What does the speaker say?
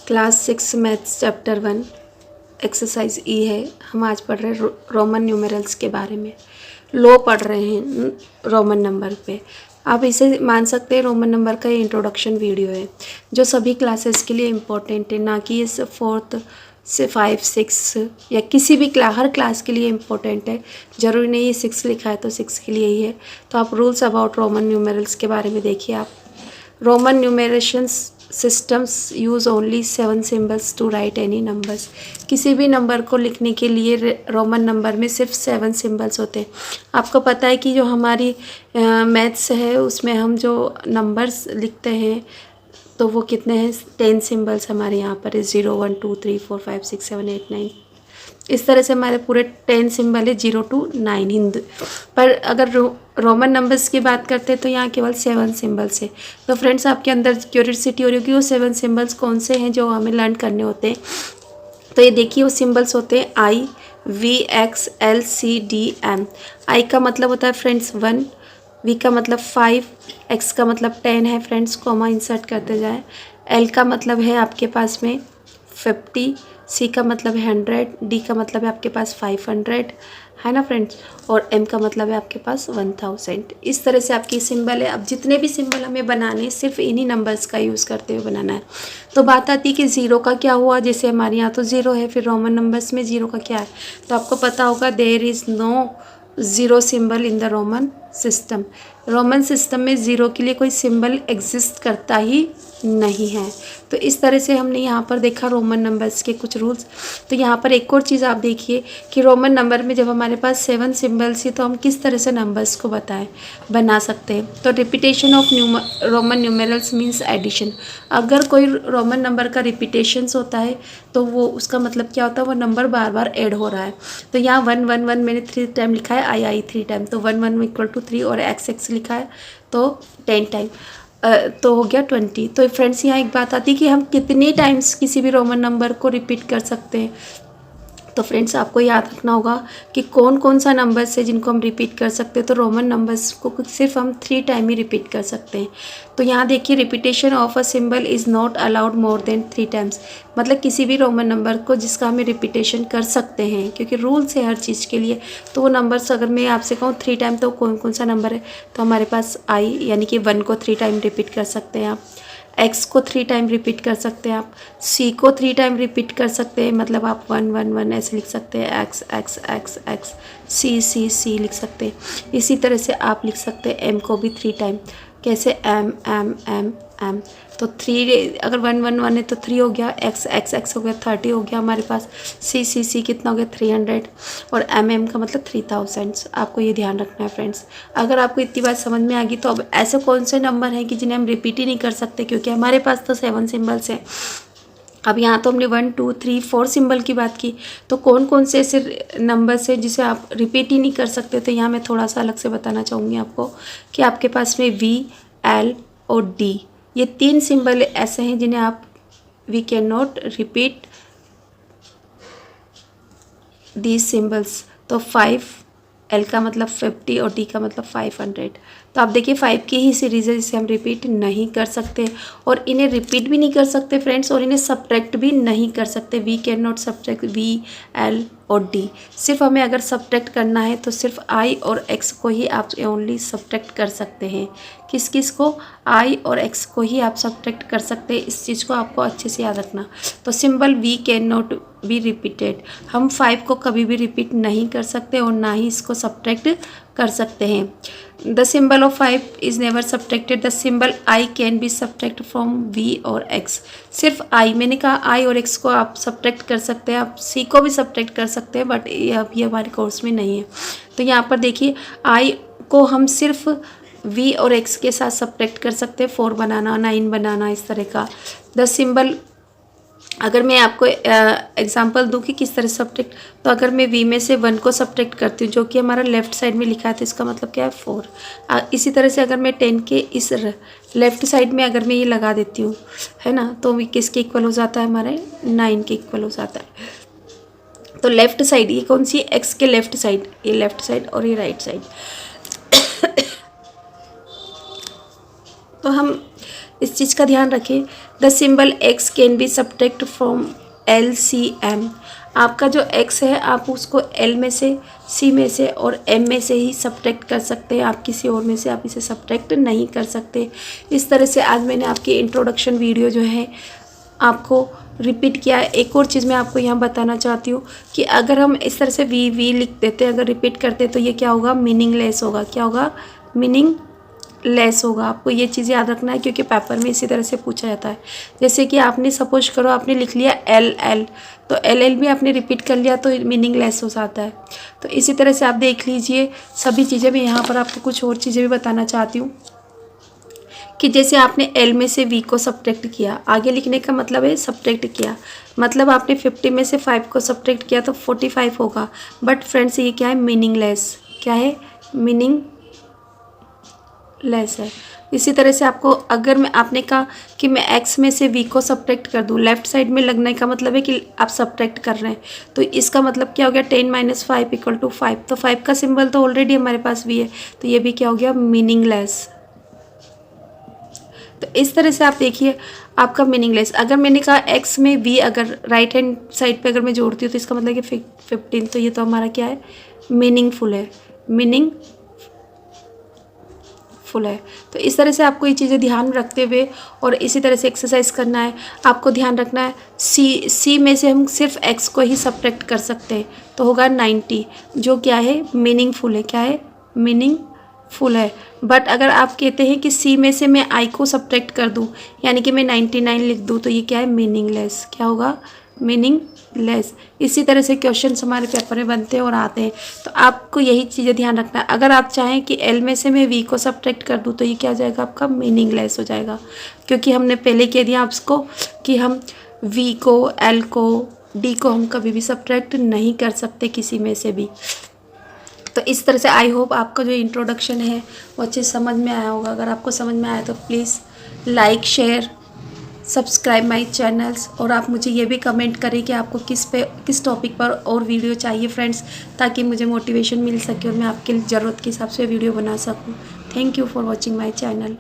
Class 6 maths chapter 1 exercise ई है। हम आज पढ़ रहे हैं रोमन न्यूमेरल्स के बारे में। लो पढ़ रहे हैं रोमन नंबर पे। आप इसे मान सकते हैं रोमन नंबर का इंट्रोडक्शन वीडियो है जो सभी क्लासेस के लिए इम्पोर्टेंट है, ना कि इस 4th से 5 6 या किसी भी हर क्लास के लिए इम्पोर्टेंट है। ज़रूरी नहीं है 6 लिखा है तो 6 के लिए ही है। तो आप रूल्स अबाउट रोमन न्यूमेरल्स के बारे में देखिए। आप Roman numerations systems use only 7 symbols to write any numbers. किसी भी नंबर को लिखने के लिए रोमन नंबर में सिर्फ 7 सिम्बल्स होते हैं। आपको पता है कि जो हमारी मैथ्स है उसमें हम जो नंबर्स लिखते हैं तो वो कितने हैं, 10 सिम्बल्स हमारे यहाँ पर है। 0 1 2 3 4 5 6 7 8 9 इस तरह से हमारे पूरे 10 सिम्बल है 0 to 9 हिंदू। पर अगर रोमन नंबर्स की बात करते हैं तो यहाँ केवल 7 सिम्बल्स है। तो फ्रेंड्स आपके अंदर क्यूरियोसिटी हो रही होगी वो 7 सिम्बल्स कौन से हैं जो हमें लर्न करने होते हैं। तो ये देखिए वो सिम्बल्स होते हैं I V X L C D M. I का मतलब होता है फ्रेंड्स 1, वी का मतलब 5, एक्स का मतलब 10 है फ्रेंड्स, कॉमा इंसर्ट करते जाए। एल का मतलब है आपके पास में 50, सी का मतलब है 100, डी का मतलब है आपके पास 500 है ना फ्रेंड्स, और एम का मतलब है आपके पास 1000। इस तरह से आपकी सिंबल है। अब जितने भी सिंबल हमें बनाने हैं सिर्फ इन्हीं नंबर्स का यूज़ करते हुए बनाना है। तो बात आती है कि ज़ीरो का क्या हुआ। जैसे हमारे यहाँ तो ज़ीरो है, फिर रोमन नंबर्स में ज़ीरो का क्या है तो आपको पता होगा there is no zero symbol in the Roman system. Roman system में ज़ीरो के लिए कोई सिंबल एग्जिस्ट करता ही नहीं है। तो इस तरह से हमने यहाँ पर देखा रोमन नंबर्स के कुछ रूल्स। तो यहाँ पर एक और चीज़ आप देखिए कि रोमन नंबर में जब हमारे पास 7 सिंबल्स है तो हम किस तरह से नंबर्स को बना सकते हैं। तो repetition of Roman numerals means addition. अगर कोई रोमन नंबर का रिपीटेशंस होता है तो वो उसका मतलब क्या होता है, वो नंबर बार बार ऐड हो रहा है। तो यहाँ 1 1 1 मैंने 3 टाइम लिखा है, आई आई 3 टाइम, तो 1 1 इक्वल टू 3, और एक्स एक्स लिखा है तो 10 टाइम, तो हो गया 20। तो फ्रेंड्स यहाँ एक बात आती है कि हम कितनी टाइम्स किसी भी रोमन नंबर को रिपीट कर सकते हैं। तो फ्रेंड्स आपको याद रखना होगा कि कौन कौन सा नंबर्स है जिनको हम रिपीट कर सकते हैं। तो रोमन नंबर्स को सिर्फ हम 3 टाइम ही रिपीट कर सकते हैं। तो यहाँ देखिए repetition of a symbol is not allowed more than 3 times. मतलब किसी भी रोमन नंबर को जिसका हमें रिपीटेशन कर सकते हैं, क्योंकि रूल्स है हर चीज़ के लिए। तो वो नंबर्स अगर मैं आपसे कहूँ 3 टाइम तो कौन कौन सा नंबर है, तो हमारे पास आई यानी कि 1 को 3 टाइम रिपीट कर सकते हैं आप, एक्स को 3 टाइम रिपीट कर सकते हैं आप, सी को 3 टाइम रिपीट कर सकते हैं, मतलब आप 1 1 1 ऐसे लिख सकते हैं, एक्स एक्स एक्स एक्स सी सी सी लिख सकते हैं। इसी तरह से आप लिख सकते हैं एम को भी 3 टाइम, कैसे एम एम एम एम। तो 3 अगर 1 1 1 है तो 3 हो गया, एक्स एक्स एक्स हो गया 30 हो गया हमारे पास, सी सी सी कितना हो गया 300, और एम एम का मतलब 3000। आपको ये ध्यान रखना है फ्रेंड्स। अगर आपको इतनी बात समझ में आ गई तो अब ऐसे कौन से नंबर हैं कि जिन्हें हम रिपीट ही नहीं कर सकते, क्योंकि हमारे पास तो 7 सिम्बल्स हैं। अब यहाँ तो हमने 1 2 3 4 सिंबल की बात की, तो कौन कौन से ऐसे नंबर्स हैं जिसे आप रिपीट ही नहीं कर सकते। तो यहाँ मैं थोड़ा सा अलग से बताना चाहूँगी आपको कि आपके पास में वी एल और डी, ये 3 सिंबल ऐसे हैं जिन्हें आप we can not repeat these symbols. तो 5, एल का मतलब 50 और डी का मतलब 500। तो आप देखिए 5 की ही सीरीज़ है जिसे हम रिपीट नहीं कर सकते, और इन्हें रिपीट भी नहीं कर सकते फ्रेंड्स, और इन्हें सब्ट्रैक्ट भी नहीं कर सकते। We can not subtract V L और डी। सिर्फ हमें अगर सब्ट्रैक्ट करना है तो सिर्फ आई और एक्स को ही आप ओनली सब्ट्रैक्ट कर सकते हैं। किस किस को, आई और एक्स को ही आप सब्ट्रैक्ट कर सकते हैं। इस चीज़ को आपको अच्छे से याद रखना। तो symbol V can not be repeated, हम 5 को कभी भी रिपीट नहीं कर सकते और ना ही इसको सब्ट्रैक्ट कर सकते हैं। The symbol of 5 is never subtracted. The symbol I can be subtract from V और एक्स। सिर्फ आई, मैंने कहा आई और एक्स को आप सब्ट्रैक्ट कर सकते हैं, आप सी को भी सब्ट्रैक्ट कर सकते हैं, बट ये हमारे कोर्स में नहीं है। तो यहाँ पर देखिए आई को हम सिर्फ वी और एक्स के साथ सब्ट्रैक्ट कर सकते हैं, 4 बनाना 9 बनाना इस तरह का। द सिंबल, अगर मैं आपको एग्जांपल दूं कि किस तरह सब्ट्रैक्ट, तो अगर मैं v में से 1 को सब्ट्रैक्ट करती हूँ जो कि हमारा लेफ़्ट साइड में लिखा है तो इसका मतलब क्या है 4। इसी तरह से अगर मैं 10 के इस लेफ़्ट साइड में अगर मैं ये लगा देती हूँ, है ना, तो किसके इक्वल हो जाता है, हमारे 9 के इक्वल हो जाता है। तो लेफ़्ट साइड ये कौन सी, एक्स के लेफ़्ट साइड, ये लेफ़्ट साइड और ये राइट साइड। तो हम इस चीज़ का ध्यान रखें। The symbol x can be subtract from LCM। आपका जो x है आप उसको L में से, C में से और M में से ही सब्ट्रैक्ट कर सकते हैं, आप किसी और में से आप इसे सब्ट्रैक्ट नहीं कर सकते। इस तरह से आज मैंने आपकी इंट्रोडक्शन वीडियो जो है आपको रिपीट किया है। एक और चीज़ मैं आपको यहाँ बताना चाहती हूँ कि अगर हम इस तरह से वी लिख देते हैं, अगर रिपीट करते हैं तो ये क्या होगा, मीनिंगलेस होगा। क्या होगा, मीनिंगलेस होगा। आपको ये चीज़ याद रखना है क्योंकि पेपर में इसी तरह से पूछा जाता है। जैसे कि आपने सपोज करो आपने लिख लिया LL, तो LL भी आपने रिपीट कर लिया तो मीनिंगलेस हो जाता है। तो इसी तरह से आप देख लीजिए सभी चीज़ें। मैं यहाँ पर आपको कुछ और चीज़ें भी बताना चाहती हूँ कि जैसे आपने L में से V को सब्ट्रैक्ट किया, आगे लिखने का मतलब है सब्ट्रैक्ट किया, मतलब आपने 50 में से 5 को सब्ट्रैक्ट किया तो 45 होगा। बट फ्रेंड्स ये क्या है, मीनिंगलेस। क्या है, मीनिंगलेस है। इसी तरह से आपको अगर मैं आपने कहा कि मैं x में से v को सब्ट्रैक्ट कर दूँ, लेफ्ट साइड में लगने का मतलब है कि आप सब्ट्रैक्ट कर रहे हैं, तो इसका मतलब क्या हो गया, 10 - 5 = 5। तो 5 का सिंबल तो ऑलरेडी हमारे पास v है, तो ये भी क्या हो गया, मीनिंगलेस। तो इस तरह से आप देखिए आपका मीनिंगलेस। अगर मैंने कहा x में v अगर राइट हैंड साइड पे अगर मैं जोड़ती हूँ तो इसका मतलब कि 15, तो ये तो हमारा क्या है, मीनिंगफुल है, मीनिंगफुल है। तो इस तरह से आपको ये चीज़ें ध्यान रखते हुए और इसी तरह से एक्सरसाइज करना है। आपको ध्यान रखना है C में से हम सिर्फ x को ही सब्ट्रैक्ट कर सकते हैं, तो होगा 90, जो क्या है, मीनिंगफुल है। क्या है, मीनिंगफुल है। बट अगर आप कहते हैं कि C में से मैं I को सब्ट्रैक्ट कर दूं, यानी कि मैं 99 लिख दूं, तो ये क्या है, मीनिंगलेस। क्या होगा, मीनिंगलेस। इसी तरह से क्वेश्चंस हमारे पेपर में बनते हैं और आते हैं, तो आपको यही चीज़ें ध्यान रखना है। अगर आप चाहें कि L में से मैं V को सब्ट्रैक्ट कर दूं, तो ये क्या हो जाएगा, आपका मीनिंगलेस हो जाएगा, क्योंकि हमने पहले कह दिया आपको कि हम V को, L को, D को हम कभी भी सब्ट्रैक्ट नहीं कर सकते किसी में से भी। तो इस तरह से आई होप आपका जो इंट्रोडक्शन है वो अच्छे समझ में आया होगा। अगर आपको समझ में आया तो please like, share, subscribe my channels, और आप मुझे ये भी कमेंट करें कि आपको किस टॉपिक पर और वीडियो चाहिए फ्रेंड्स, ताकि मुझे मोटिवेशन मिल सके और मैं आपके ज़रूरत के हिसाब से वीडियो बना सकूं। Thank you for watching my channel.